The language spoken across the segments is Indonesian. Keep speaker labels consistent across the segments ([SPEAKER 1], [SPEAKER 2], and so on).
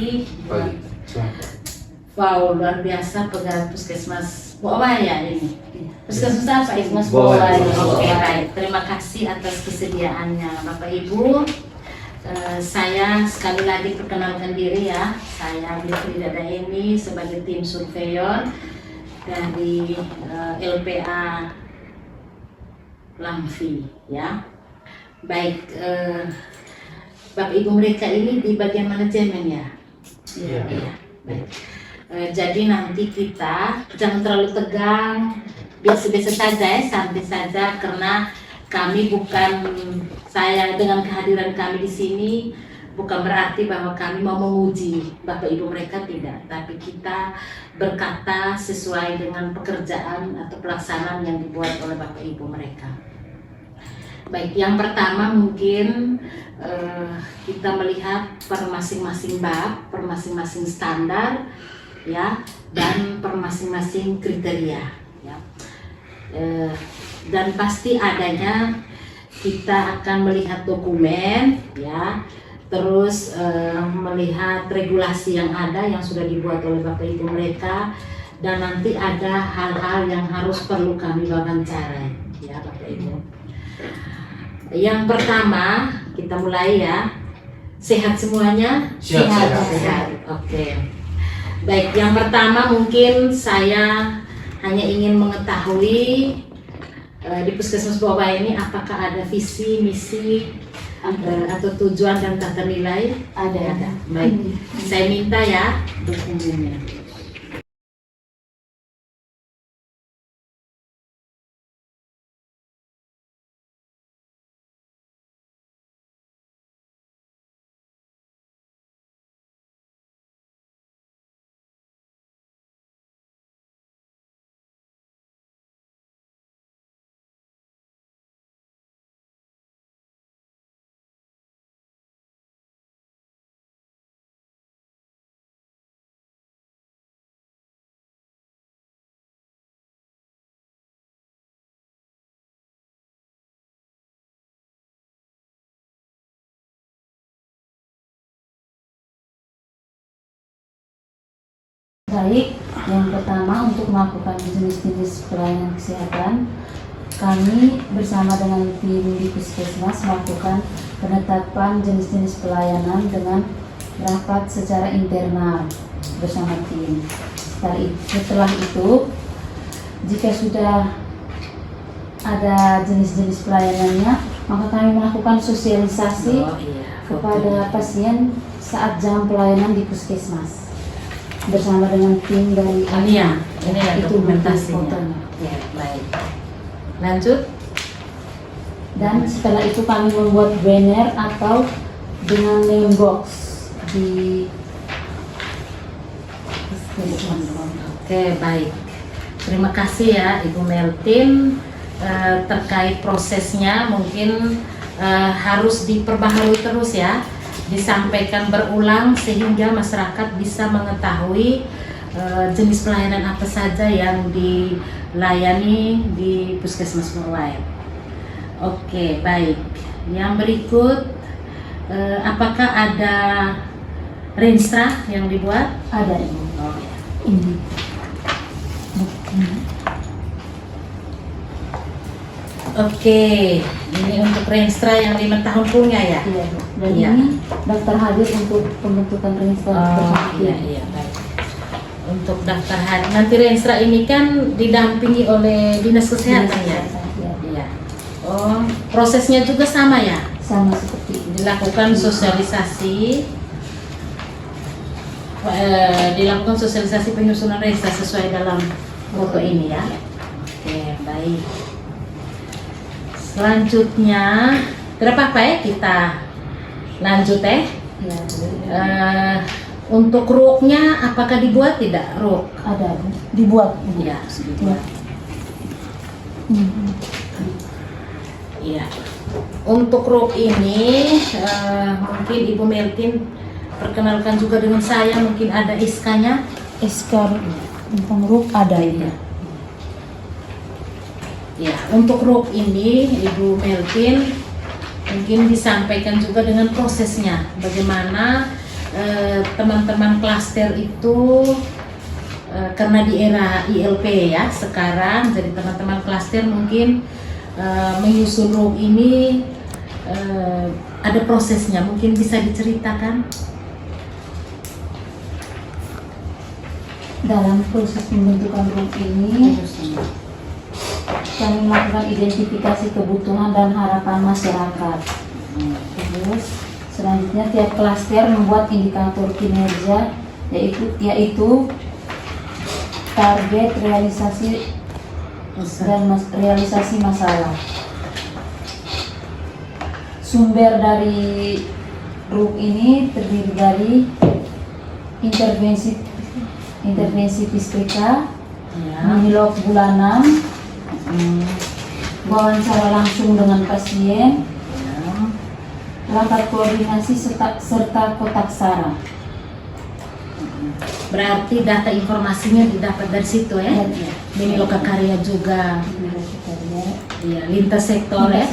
[SPEAKER 1] pagi. Wow, luar biasa pegawai Puskesmas Bowaya ini. Puskesmas apa? Puskesmas Bowaya. Oke, baik. Terima kasih atas kesediaannya Bapak Ibu. Saya sekali lagi perkenalkan diri ya. Saya Frida Daeni sebagai tim surveyor dari LPA Lamfi ya. Baik, Bapak Ibu mereka ini di bagian manajemen ya. Iya. Baik. Jadi nanti kita jangan terlalu tegang, biasa-biasa saja ya, santai saja karena kami bukan, saya dengan kehadiran kami di sini bukan berarti bahwa kami mau menguji Bapak Ibu mereka, tidak, tapi kita berkata sesuai dengan pekerjaan atau pelaksanaan yang dibuat oleh Bapak Ibu mereka. Baik, yang pertama mungkin kita melihat per masing-masing bab, per masing-masing standar ya, dan per masing-masing kriteria ya. Dan pasti adanya kita akan melihat dokumen ya, terus melihat regulasi yang ada yang sudah dibuat oleh Bapak Ibu mereka, dan nanti ada hal-hal yang harus perlu kami wawancara ya Bapak Ibu. Yang pertama kita mulai ya, sehat semuanya? Sehat. Oke. Baik, yang pertama mungkin saya hanya ingin mengetahui di Puskesmas Bowaya ini apakah ada visi, misi, atau tujuan dan tata nilai? Ada. Baik, saya minta ya dokumennya.
[SPEAKER 2] Baik, yang pertama untuk melakukan jenis-jenis pelayanan kesehatan, kami bersama dengan tim di Puskesmas melakukan penetapan jenis-jenis pelayanan dengan rapat secara internal bersama tim. Setelah itu, jika sudah ada jenis-jenis pelayanannya, maka kami melakukan sosialisasi kepada pasien saat jam pelayanan di Puskesmas bersama dengan tim dari
[SPEAKER 1] ini ya dokumentasinya. Ya, baik. Lanjut.
[SPEAKER 2] Dan setelah itu kami membuat banner atau dengan name box di
[SPEAKER 1] Oke, baik. Terima kasih ya Ibu Meltin. Terkait prosesnya mungkin harus diperbaharui terus ya, disampaikan berulang sehingga masyarakat bisa mengetahui jenis pelayanan apa saja yang dilayani di Puskesmas Bowaya. Oke, baik. Yang berikut, apakah ada renstra yang dibuat?
[SPEAKER 2] Ada Ibu.
[SPEAKER 1] Oh, ya.
[SPEAKER 2] Ini.
[SPEAKER 1] Oke, ini untuk renstra yang 5 tahun punya ya?
[SPEAKER 2] Iya, Bu. Dan
[SPEAKER 1] Iya.
[SPEAKER 2] ini daftar hadir untuk pembentukan renstra bersama tim.
[SPEAKER 1] Iya, baik. Untuk daftar hadir, nanti renstra ini kan didampingi oleh Dinas Kesehatan ya? Iya. Oh, prosesnya juga sama ya?
[SPEAKER 2] Sama seperti ini.
[SPEAKER 1] Dilakukan sosialisasi, penyusunan renstra sesuai dalam foto ini ya? Oke, baik. Selanjutnya, tidak apa-apa ya kita lanjut ya. Untuk ruknya apakah dibuat? Tidak, ruk
[SPEAKER 2] Ada Bu. Dibuat.
[SPEAKER 1] ya, dibuat. Iya. Untuk ruk ini mungkin Ibu Meltin perkenalkan juga dengan saya, mungkin ada SK-nya.
[SPEAKER 2] SK tentang RUK ada ini.
[SPEAKER 1] Ya, untuk ruk ini Ibu Meltin mungkin disampaikan juga dengan prosesnya, bagaimana teman-teman klaster itu karena di era ILP ya sekarang, jadi teman-teman klaster mungkin menyusun RUK ini ada prosesnya, mungkin bisa diceritakan?
[SPEAKER 2] Dalam proses pembentukan RUK ini, kami melakukan identifikasi kebutuhan dan harapan masyarakat. Terus selanjutnya tiap klaster membuat indikator kinerja yaitu target, realisasi dan realisasi masalah. Sumber dari RUK ini terdiri dari intervensi Pistrika, mini-log bulanan, wawancara langsung dengan pasien, rapat koordinasi serta kotak saran.
[SPEAKER 1] Berarti data informasinya didapat dari situ ya? Mini Lokakarya juga, ya, lintas sektor ya.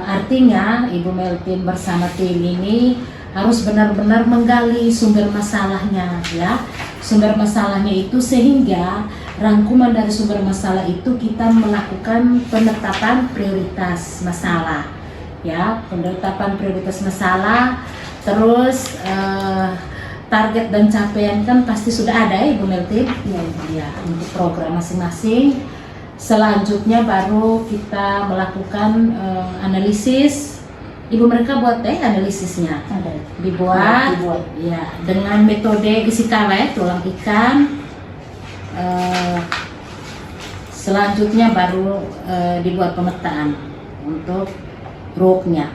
[SPEAKER 1] Artinya Ibu Melvin bersama tim ini harus benar-benar menggali sumber masalahnya ya. Sumber masalahnya itu sehingga rangkuman dari sumber masalah itu kita melakukan penetapan prioritas masalah ya, penetapan prioritas masalah. Terus target dan capaian kan pasti sudah ada ya Ibu Melvin ya, untuk program masing-masing. Selanjutnya baru kita melakukan analisis. Ibu mereka buat analisisnya, dibuat ya dengan metode Ishikawa ya, tulang ikan. Selanjutnya baru dibuat pemetaan untuk RUK-nya.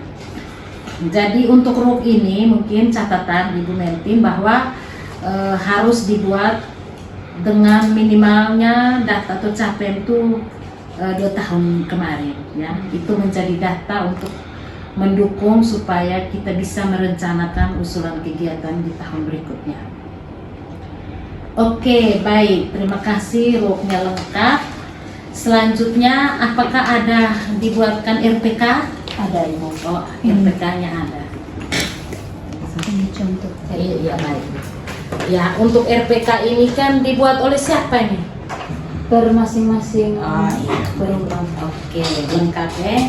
[SPEAKER 1] Jadi untuk RUK ini mungkin catatan Ibu Melvin bahwa harus dibuat dengan minimalnya data atau capaian itu 2 tahun kemarin ya. Itu menjadi data untuk mendukung supaya kita bisa merencanakan usulan kegiatan di tahun berikutnya. Oke, baik, terima kasih, RUK-nya lengkap. Selanjutnya apakah ada dibuatkan RPK?
[SPEAKER 2] Ada Ibu.
[SPEAKER 1] Oh, RPK-nya ada.
[SPEAKER 2] Ini contoh.
[SPEAKER 1] Iya, baik. Ya, untuk RPK ini kan dibuat oleh siapa ini?
[SPEAKER 2] Per masing-masing
[SPEAKER 1] program. Oke, lengkap ya.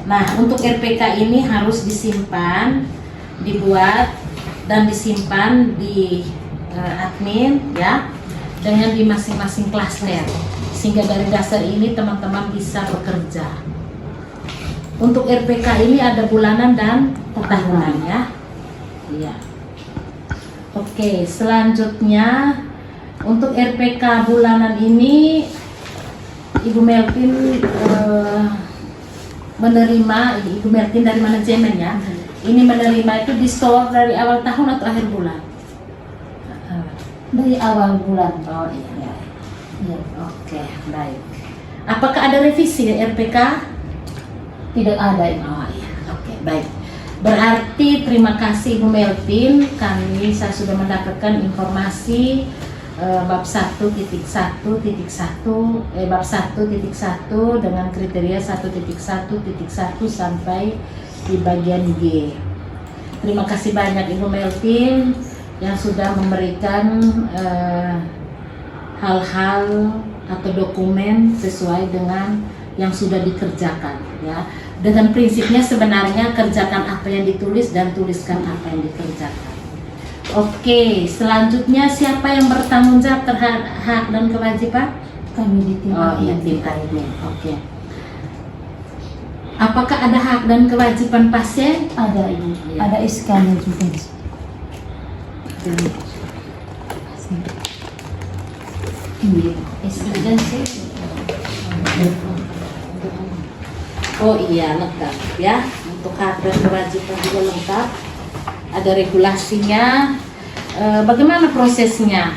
[SPEAKER 1] Nah, untuk RPK ini harus disimpan, dibuat dan disimpan di admin ya, dengan di masing-masing klaster, sehingga dari dasar ini teman-teman bisa bekerja. Untuk RPK ini ada bulanan dan tahunan ya. Iya. Oke, selanjutnya untuk RPK bulanan ini Ibu Melvin menerima, Ibu Melvin dari manajemen ya. Ini menerima itu di store dari awal tahun atau akhir bulan?
[SPEAKER 2] Dari awal bulan.
[SPEAKER 1] Oh iya. Ya. Oke, baik. Apakah ada revisi RPK?
[SPEAKER 2] Tidak ada Ibu.
[SPEAKER 1] Oh iya. Oke, baik. Berarti terima kasih Ibu Melvin, saya sudah mendapatkan informasi bab 1.1.1 bab 1.1 dengan kriteria 1.1.1 sampai di bagian G. Terima kasih banyak Ibu Melvin yang sudah memberikan hal-hal atau dokumen sesuai dengan yang sudah dikerjakan ya. Dengan prinsipnya sebenarnya kerjakan apa yang ditulis dan tuliskan apa yang dikerjakan. Oke, selanjutnya siapa yang bertanggung jawab terhadap hak dan kewajiban?
[SPEAKER 2] Kami di tim.
[SPEAKER 1] Oh iya, tim admin. Oke. Apakah ada hak dan kewajiban pasien?
[SPEAKER 2] Ada Ibu.
[SPEAKER 1] Iya.
[SPEAKER 2] Ada SK-nya juga. Ini SK dan
[SPEAKER 1] Oh iya, lengkap ya. Untuk hak dan kewajiban juga lengkap. Ada regulasinya. Bagaimana prosesnya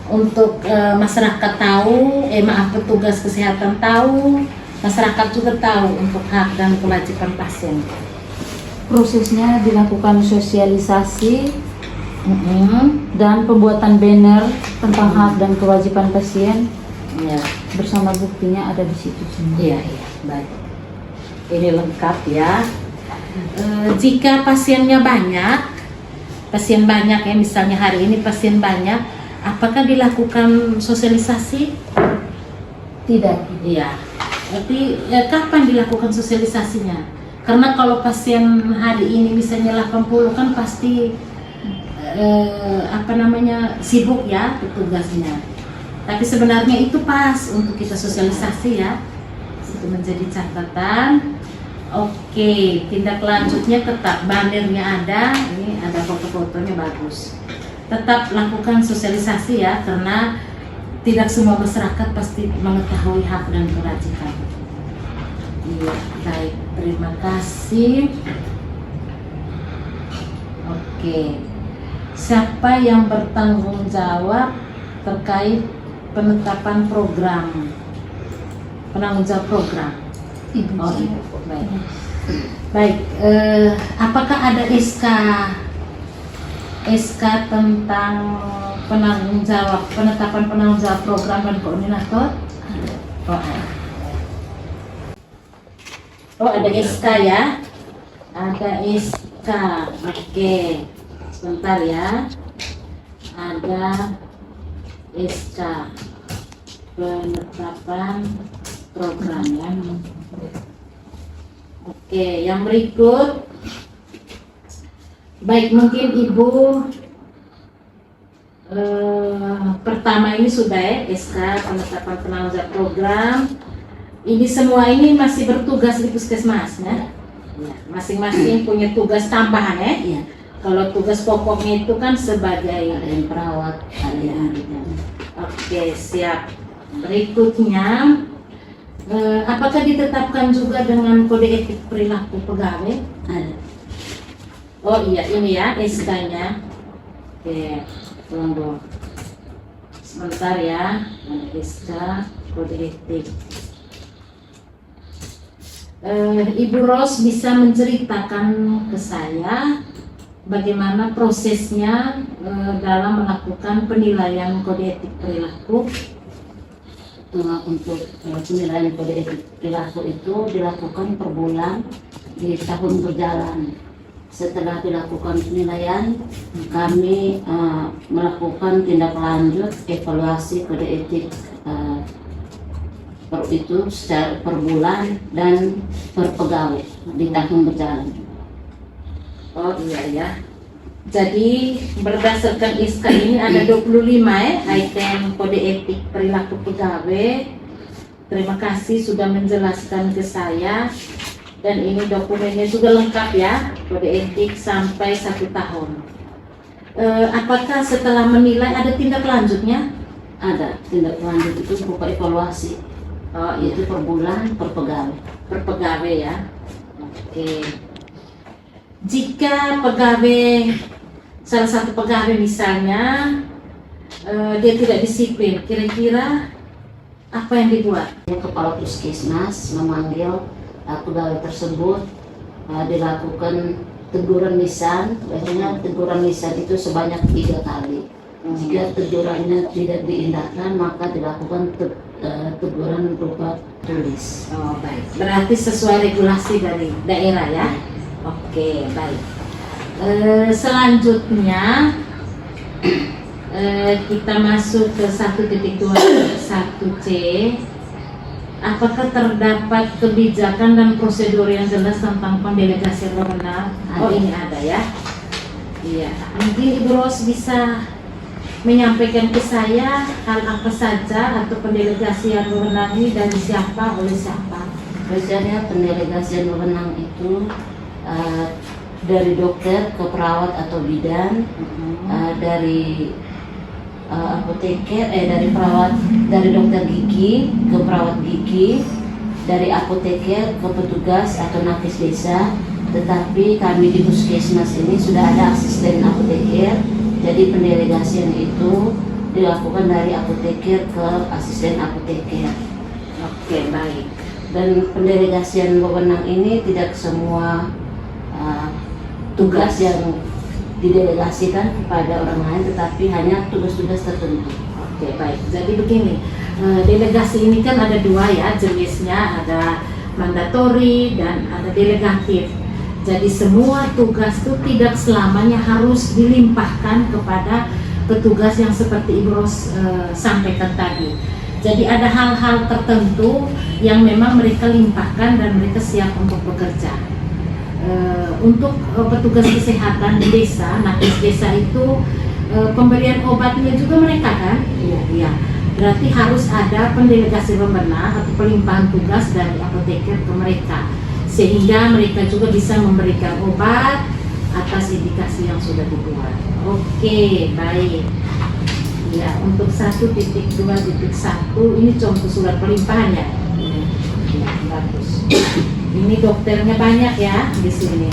[SPEAKER 1] untuk masyarakat tahu, petugas kesehatan tahu, masyarakat juga tahu untuk hak dan kewajiban pasien.
[SPEAKER 2] Prosesnya dilakukan sosialisasi dan pembuatan banner tentang hak dan kewajiban pasien.
[SPEAKER 1] Ya.
[SPEAKER 2] Bersama buktinya ada di situ semua.
[SPEAKER 1] Iya, baik. Ini lengkap ya. Jika pasiennya banyak, pasien banyak ya, misalnya hari ini pasien banyak, apakah dilakukan sosialisasi?
[SPEAKER 2] Tidak.
[SPEAKER 1] Iya. Berarti kapan dilakukan sosialisasinya? Karena kalau pasien hari ini misalnya 80 kan pasti sibuk ya petugasnya. Tapi sebenarnya itu pas untuk kita sosialisasi ya. Itu menjadi catatan. Oke, tindak lanjutnya tetap bannernya ada, ini ada foto-fotonya bagus. Tetap lakukan sosialisasi ya, karena tidak semua masyarakat pasti mengetahui hak dan kewajiban. Iya, baik, terima kasih. Oke, siapa yang bertanggung jawab terkait penetapan program? Penanggung jawab program.
[SPEAKER 2] Ibu.
[SPEAKER 1] Oh, Ibu. Baik. Baik, apakah ada SK tentang penetapan penanggung jawab program dan koordinator? Oh, ada. Oh, ada SK ya? Ada SK. Oke. Sebentar ya. Ada SK penetapan program ya. Oke, yang berikut. Baik, mungkin Ibu pertama ini sudah ya, SK penetapan penanggung jawab program. Ini semua ini masih bertugas di puskesmas ya. Masing-masing punya tugas tambahan ya.
[SPEAKER 2] Iya.
[SPEAKER 1] Kalau tugas pokoknya itu kan sebagai
[SPEAKER 2] Ada yang perawat, ada yang
[SPEAKER 1] Oke, siap. Berikutnya, apakah ditetapkan juga dengan kode etik perilaku pegawai?
[SPEAKER 2] ada.
[SPEAKER 1] Oh iya, ini ya SK-nya. Oke, tunggu sebentar ya. SK kode etik. Ibu Ros bisa menceritakan ke saya bagaimana prosesnya dalam melakukan penilaian kode etik perilaku?
[SPEAKER 2] Untuk penilaian kode etik perilaku itu dilakukan per bulan di tahun berjalan. Setelah dilakukan penilaian, kami melakukan tindak lanjut evaluasi kode etik itu secara per bulan dan per pegawai di tahun berjalan.
[SPEAKER 1] Oh iya ya. Jadi berdasarkan SK ini ada 25 ya item kode etik perilaku pegawai. Terima kasih sudah menjelaskan ke saya. Dan ini dokumennya juga lengkap ya, kode etik sampai 1 tahun. Apakah setelah menilai ada tindak lanjutnya?
[SPEAKER 2] Ada tindak lanjut itu berupa evaluasi.
[SPEAKER 1] Oh iya,
[SPEAKER 2] Itu per bulan per pegawai.
[SPEAKER 1] per pegawai ya. Oke. Jika salah satu pegawai misalnya dia tidak disiplin, kira-kira apa yang dibuat?
[SPEAKER 2] Kepala puskesmas memanggil pegawai tersebut, dilakukan teguran lisan. Biasanya teguran lisan itu sebanyak 3 kali. Jika tegurannya tidak diindahkan, maka dilakukan teguran berupa tulis.
[SPEAKER 1] Oh baik, berarti sesuai regulasi dari daerah ya. Oke baik. Selanjutnya kita masuk ke 1.21C. Apakah terdapat kebijakan dan prosedur yang jelas tentang pendelegasian wewenang? Oh ini ada ya. Iya. Mungkin Ibu Ros bisa menyampaikan ke saya hal apa saja atau pendelegasian wewenang ini dari siapa, oleh siapa?
[SPEAKER 2] Biasanya pendelegasian wewenang itu dari dokter ke perawat atau bidan, dari apoteker, dari dokter gigi ke perawat gigi, dari apoteker ke petugas atau nakes desa. Tetapi kami di puskesmas ini sudah ada asisten apoteker, jadi pendelegasian itu dilakukan dari apoteker ke asisten apoteker.
[SPEAKER 1] Oke baik.
[SPEAKER 2] Dan pendelegasian wewenang ini tidak semua tugas yang didelegasikan kepada orang lain, tetapi hanya tugas-tugas tertentu.
[SPEAKER 1] Oke baik. Jadi begini, delegasi ini kan ada 2 ya jenisnya, ada mandatori dan ada delegatif. Jadi semua tugas itu tidak selamanya harus dilimpahkan kepada petugas yang seperti Ibu Ros sampaikan tadi. Jadi ada hal-hal tertentu yang memang mereka limpahkan dan mereka siap untuk bekerja. Untuk petugas kesehatan di desa, nakes desa itu pemberian obatnya juga mereka kan? Iya. Berarti harus ada pendelegasi pembenar atau pelimpahan tugas dari apoteker ke mereka, sehingga mereka juga bisa memberikan obat atas indikasi yang sudah dibuat. Oke, baik. Ya, untuk 1.2.1 ini contoh surat pelimpahan ya. Ya, bagus. Ini dokternya banyak ya di sini.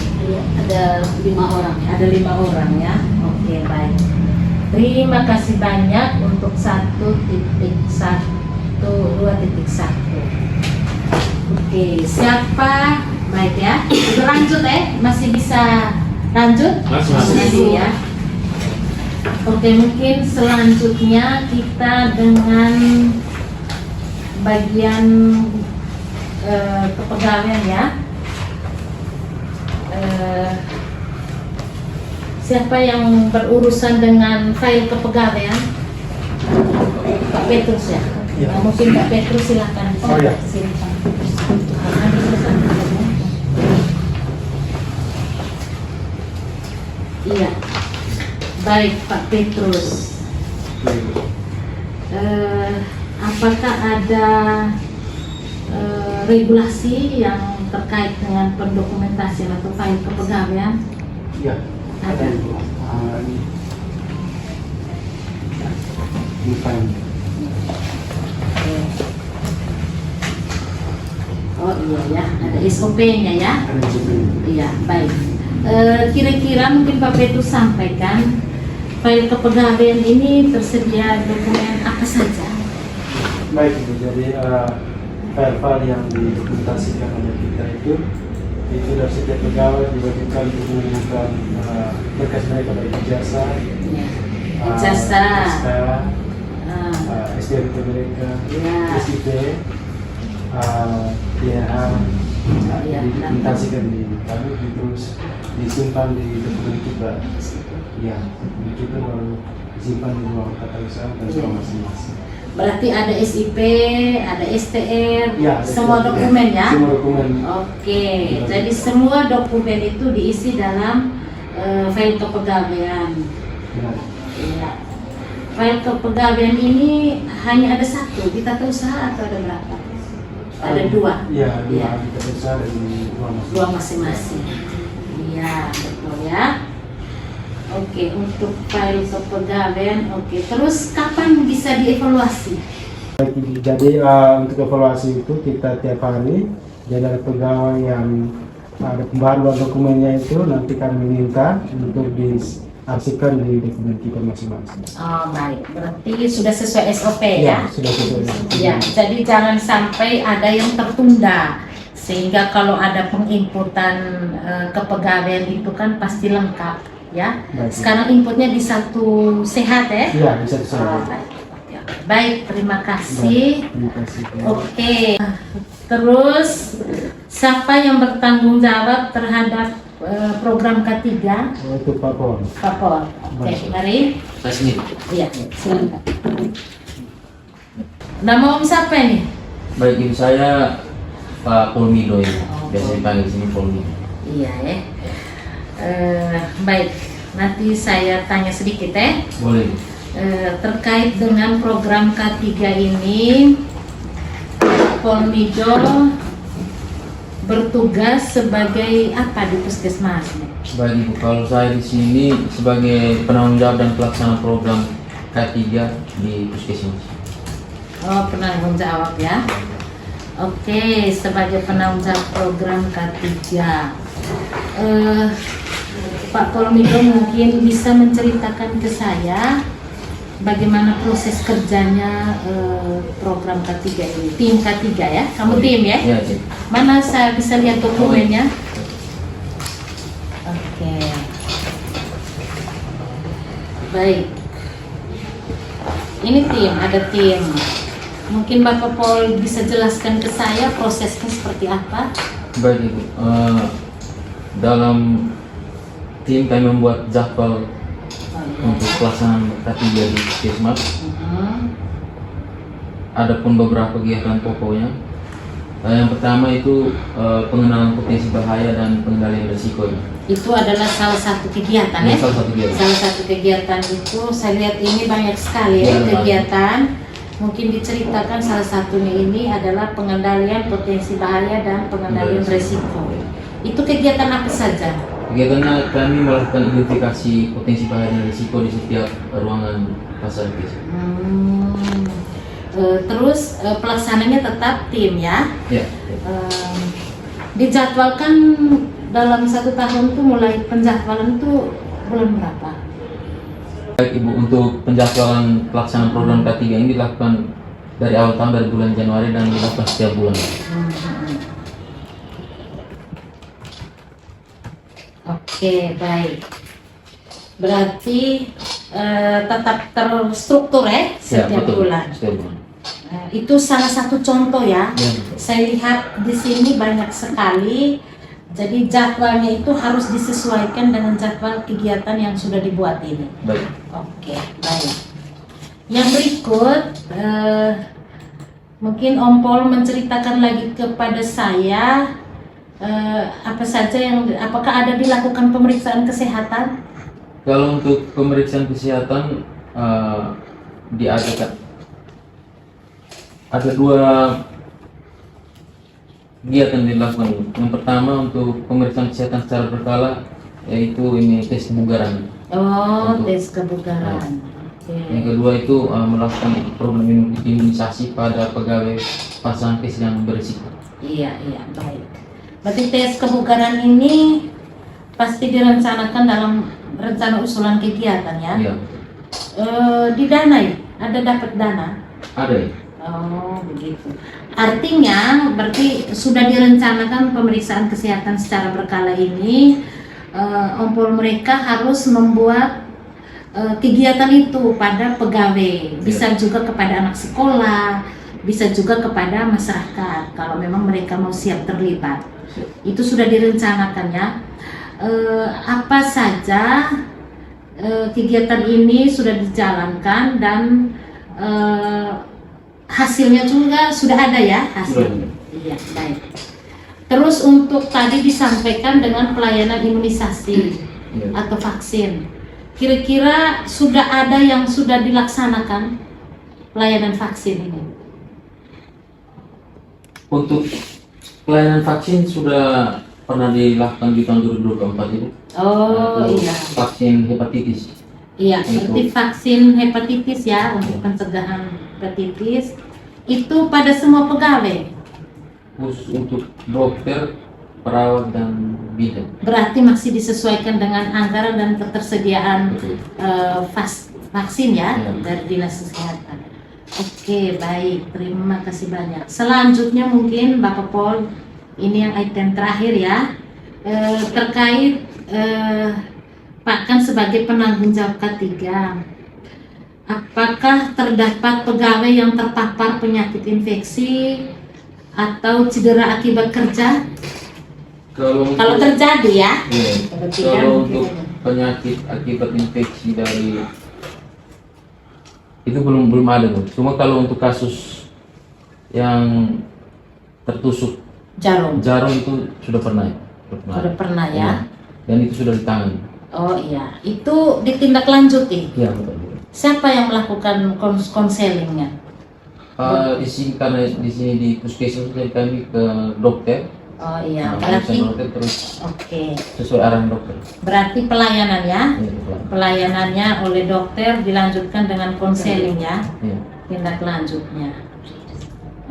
[SPEAKER 2] Ada 5 orang.
[SPEAKER 1] Ada 5 orang ya. Oke, baik. Terima kasih banyak untuk 1.1.2.1. Oke, siapa? Baik ya. Lanjut masih bisa lanjut? Masih ya. Oke, mungkin selanjutnya kita dengan bagian kepegawaian ya. Siapa yang berurusan dengan file kepegawaian? Pak Petrus ya?
[SPEAKER 3] Ya.
[SPEAKER 1] Mungkin Pak Petrus silakan.
[SPEAKER 3] Oh ya.
[SPEAKER 1] Silakan. Iya. Baik Pak Petrus. Apakah ada regulasi yang terkait dengan pendokumentasian atau file kepegawaian?
[SPEAKER 3] Iya.
[SPEAKER 1] Ada.
[SPEAKER 3] Di file.
[SPEAKER 1] Oh iya ya, ada SOP-nya ya.
[SPEAKER 3] Ada sebelum.
[SPEAKER 1] Iya, baik. Kira-kira mungkin Pak Petrus sampaikan file kepegawaian ini tersedia dokumen apa saja?
[SPEAKER 3] Baik, Ibu. Jadi file-file yang didokumentasikan oleh kita itu dari setiap pegawai diwajibkan untuk mengumpulkan berkas mereka dari ijazah,
[SPEAKER 1] Ijazah,
[SPEAKER 3] SDRT mereka,
[SPEAKER 1] Ya.
[SPEAKER 3] SIP, DNH,
[SPEAKER 1] Ya,
[SPEAKER 3] didokumentasikan di kami, terus disimpan di dokumen kita. Ya, kita baru disimpan di ruang tata usaha dan ruang masing-masing.
[SPEAKER 1] Berarti ada SIP, ada STR,
[SPEAKER 3] Ya,
[SPEAKER 1] semua
[SPEAKER 3] STR.
[SPEAKER 1] dokumen ya?
[SPEAKER 3] Semua dokumen.
[SPEAKER 1] Oke, jadi semua dokumen itu diisi dalam file kepegawaian.
[SPEAKER 3] Benar.
[SPEAKER 1] Ya. File kepegawaian ini hanya ada satu di tata usaha atau ada berapa? Ada 2.
[SPEAKER 3] Iya,
[SPEAKER 1] Iya.
[SPEAKER 3] 2 kita besar dan 2
[SPEAKER 1] 2 masing-masing. Iya, betul ya. Oke, untuk file kepegawaian, oke. Terus kapan bisa dievaluasi?
[SPEAKER 3] Jadi untuk evaluasi itu kita tiap hari, jadi ada pegawai yang ada pembaruan dokumennya itu nanti kami minta untuk diarsipkan di dokumen kita masing-masing.
[SPEAKER 1] Oh baik, berarti sudah sesuai SOP ya?
[SPEAKER 3] Sudah sesuai.
[SPEAKER 1] Ya, jadi jangan sampai ada yang tertunda, sehingga kalau ada penginputan kepegawaian itu kan pasti lengkap ya.
[SPEAKER 3] Baik.
[SPEAKER 1] Sekarang inputnya di satu sehat ya?
[SPEAKER 3] Iya, bisa
[SPEAKER 1] Oh,
[SPEAKER 3] disampaikan.
[SPEAKER 1] baik. Ya. Baik, terima kasih.
[SPEAKER 3] Terima kasih.
[SPEAKER 1] Oke, terus siapa yang bertanggung jawab terhadap program K3?
[SPEAKER 3] Oh, itu Pak Pol.
[SPEAKER 1] Pak Pol. Oke, mari.
[SPEAKER 4] Saya sendiri.
[SPEAKER 1] Iya, silakan. Nama om siapa ini?
[SPEAKER 4] Baik, ibu saya Pak Polmido ya. Biasa dipanggil di sini Polmido.
[SPEAKER 1] Iya ya. Baik, nanti saya tanya sedikit ya.
[SPEAKER 4] Boleh.
[SPEAKER 1] Terkait dengan program K3 ini, Polmido bertugas sebagai apa di puskesmas?
[SPEAKER 4] Baik ibu, kalau saya di sini sebagai penanggung jawab dan pelaksana program K3 di puskesmas.
[SPEAKER 1] Oh, penanggung jawab ya. Oke, sebagai penanggung jawab program K3. Pak Polmido mungkin bisa menceritakan ke saya bagaimana proses kerjanya program K3 ini, tim K3 ya? Kamu tim ya?
[SPEAKER 4] Iya, Cik.
[SPEAKER 1] Mana saya bisa lihat dokumennya? Oke. Baik. Ini tim, ada tim. Mungkin Bapak Pol bisa jelaskan ke saya prosesnya seperti apa?
[SPEAKER 4] Baik ibu. dalam tim kami membuat jadwal
[SPEAKER 1] Oh, iya.
[SPEAKER 4] untuk pelaksanaan K3 di Puskesmas.
[SPEAKER 1] Mhm.
[SPEAKER 4] Adapun beberapa kegiatan pokoknya. Yang pertama itu pengenalan potensi bahaya dan pengendalian risikonya.
[SPEAKER 1] Itu adalah salah satu kegiatan
[SPEAKER 4] Ini
[SPEAKER 1] ya.
[SPEAKER 4] salah satu kegiatan.
[SPEAKER 1] Salah satu kegiatan itu saya lihat ini banyak sekali ya
[SPEAKER 4] Ya,
[SPEAKER 1] kegiatan. Mungkin diceritakan salah satunya ini adalah pengendalian potensi bahaya dan pengendalian risiko. Itu kegiatan apa saja?
[SPEAKER 4] Kegiatannya kami melakukan identifikasi potensi bahaya dan risiko di setiap ruangan fasilitas.
[SPEAKER 1] Terus pelaksananya tetap tim ya.
[SPEAKER 4] Ya.
[SPEAKER 1] Dijadwalkan dalam 1 tahun tuh mulai penjadwalan tuh bulan berapa?
[SPEAKER 4] Baik Ibu, untuk penjadwalan pelaksanaan program K3 ini dilakukan dari awal tahun, dari bulan Januari, dan dilakukan setiap bulan.
[SPEAKER 1] Oke, baik. Berarti tetap terstruktur ya setiap
[SPEAKER 4] betul.
[SPEAKER 1] bulan.
[SPEAKER 4] Setiap bulan.
[SPEAKER 1] Itu salah satu contoh ya.
[SPEAKER 4] Ya, betul.
[SPEAKER 1] Saya lihat di sini banyak sekali. Jadi jadwalnya itu harus disesuaikan dengan jadwal kegiatan yang sudah dibuat ini.
[SPEAKER 4] Baik.
[SPEAKER 1] Oke, baik. Yang berikut, mungkin Om Pol menceritakan lagi kepada saya apa saja yang, apakah ada dilakukan pemeriksaan kesehatan?
[SPEAKER 4] Kalau untuk pemeriksaan kesehatan diadakan ada 2 kegiatan dilakukan. Yang pertama untuk pemeriksaan kesehatan secara berkala, yaitu ini tes kebugaran.
[SPEAKER 1] Oh,
[SPEAKER 4] Untuk-
[SPEAKER 1] tes kebugaran. Oke.
[SPEAKER 4] Yang kedua itu melakukan program imunisasi pada pegawai paskes yang berisiko.
[SPEAKER 1] Iya, baik. Berarti tes kebugaran ini pasti direncanakan dalam rencana usulan kegiatan ya?
[SPEAKER 4] Iya,
[SPEAKER 1] Didanai, ada dapat dana?
[SPEAKER 4] ada ya.
[SPEAKER 1] Oh, begitu. Artinya berarti sudah direncanakan pemeriksaan kesehatan secara berkala ini. Om Pol mereka harus membuat kegiatan itu pada pegawai, bisa juga kepada anak sekolah, bisa juga kepada masyarakat kalau memang mereka mau siap terlibat. Itu sudah direncanakan ya. Apa saja kegiatan ini sudah dijalankan dan hasilnya juga sudah ada ya hasilnya. Iya, baik. Terus untuk tadi disampaikan dengan pelayanan imunisasi
[SPEAKER 4] Iya.
[SPEAKER 1] atau vaksin. Kira-kira sudah ada yang sudah dilaksanakan pelayanan vaksin ini?
[SPEAKER 4] Untuk pelayanan vaksin sudah pernah dilakukan di tahun 2024 itu.
[SPEAKER 1] Oh
[SPEAKER 4] Untuk
[SPEAKER 1] iya.
[SPEAKER 4] Vaksin hepatitis.
[SPEAKER 1] Iya,
[SPEAKER 4] Itu.
[SPEAKER 1] seperti vaksin hepatitis ya untuk pencegahan hepatitis itu pada semua pegawai.
[SPEAKER 4] Khusus untuk dokter, perawat, dan bidan.
[SPEAKER 1] Berarti masih disesuaikan dengan anggaran dan ketersediaan
[SPEAKER 4] Betul.
[SPEAKER 1] vaksin ya
[SPEAKER 4] Ya.
[SPEAKER 1] dari Dinas Kesehatan. Oke, baik. Terima kasih banyak. Selanjutnya mungkin Bapak Pol, ini yang item terakhir ya. Terkait Pak kan sebagai penanggung jawab K3. Apakah terdapat pegawai yang terpapar penyakit infeksi atau cedera akibat kerja? Kalau terjadi ya.
[SPEAKER 4] Iya.
[SPEAKER 1] Kalau tidak,
[SPEAKER 4] Kalau
[SPEAKER 1] mungkin
[SPEAKER 4] untuk
[SPEAKER 1] ada.
[SPEAKER 4] penyakit akibat infeksi dari itu belum ada tuh. Cuma kalau untuk kasus yang tertusuk
[SPEAKER 1] Jarum.
[SPEAKER 4] jarum itu sudah pernah.
[SPEAKER 1] Sudah pernah ya.
[SPEAKER 4] Dan itu sudah ditangani.
[SPEAKER 1] Oh iya, itu ditindaklanjuti.
[SPEAKER 4] Iya, betul.
[SPEAKER 1] Siapa yang melakukan konselingnya?
[SPEAKER 4] Di sini karena di sini di puskesmas jadi kami ke dokter.
[SPEAKER 1] Oh iya,
[SPEAKER 4] Pemeriksaan
[SPEAKER 1] berarti
[SPEAKER 4] dokter terus
[SPEAKER 1] oke.
[SPEAKER 4] sesuai arahan dokter.
[SPEAKER 1] Berarti pelayanan ya.
[SPEAKER 4] Iya, betul.
[SPEAKER 1] Pelayanannya oleh dokter dilanjutkan dengan konseling ya.
[SPEAKER 4] Iya.
[SPEAKER 1] Tindak lanjutnya.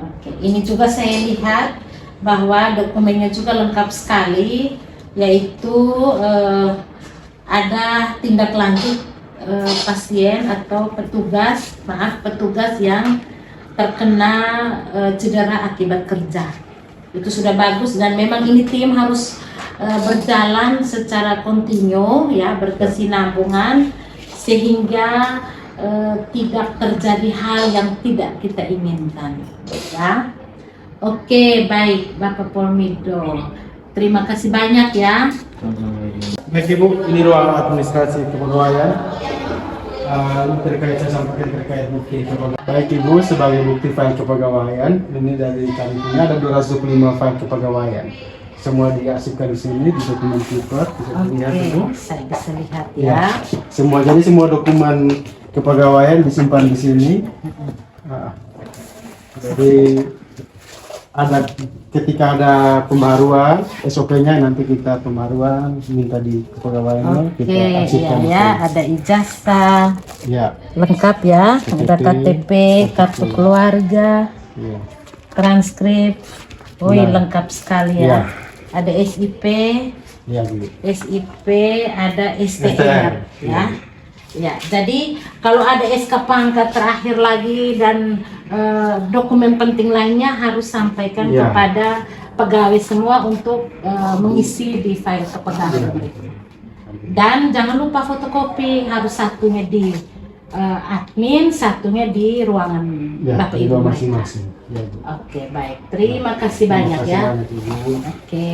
[SPEAKER 1] Oke, ini juga saya lihat bahwa dokumennya juga lengkap sekali, yaitu ada tindak lanjut pasien atau petugas yang terkena cedera akibat kerja. Itu sudah bagus dan memang ini tim harus berjalan secara kontinu ya, berkesinambungan sehingga tidak terjadi hal yang tidak kita inginkan ya. Oke, baik Bapak Polmido, terima kasih banyak ya
[SPEAKER 3] Baik Ibu, ini ruang administrasi kepegawaian. Terkait saya sampaikan terkait bukti kepegawaian. Baik Ibu, sebagai bukti file kepegawaian, ini dari kami punya ada 225 file kepegawaian. Semua diarsipkan di sini di dokumen keeper, bisa dilihat Ibu.
[SPEAKER 1] Saya bisa lihat
[SPEAKER 3] Ya,
[SPEAKER 1] ya.
[SPEAKER 3] semua dokumen kepegawaian disimpan di sini. Jadi ketika ada pembaruan SOP-nya nanti kita pembaruan minta di kepegawaiannya
[SPEAKER 1] Oke,
[SPEAKER 3] kita
[SPEAKER 1] iya
[SPEAKER 3] arsipkan.
[SPEAKER 1] ya, ada ijazah
[SPEAKER 3] Ya,
[SPEAKER 1] lengkap ya, ada KTP, kartu keluarga,
[SPEAKER 3] ya.
[SPEAKER 1] transkrip. Wih,
[SPEAKER 3] Nah.
[SPEAKER 1] lengkap sekali
[SPEAKER 3] Iya.
[SPEAKER 1] ya. Ada SIP,
[SPEAKER 3] Ya, Bu.
[SPEAKER 1] ada STR
[SPEAKER 3] STR,
[SPEAKER 1] ya. Ya, jadi kalau ada SK pangkat terakhir lagi dan dokumen penting lainnya harus sampaikan
[SPEAKER 3] Iya.
[SPEAKER 1] kepada pegawai semua untuk mengisi di file kepegawaian berikut. Dan jangan lupa fotokopi, harus satunya di admin, satunya di ruangan
[SPEAKER 3] Ya,
[SPEAKER 1] Bapak
[SPEAKER 3] di
[SPEAKER 1] Ibu
[SPEAKER 3] ruang
[SPEAKER 1] mereka.
[SPEAKER 3] masing-masing. Ya, Bu.
[SPEAKER 1] Oke, baik. Terima kasih banyak
[SPEAKER 3] Terima kasih
[SPEAKER 1] ya.
[SPEAKER 3] banyak, Ibu.
[SPEAKER 1] Oke.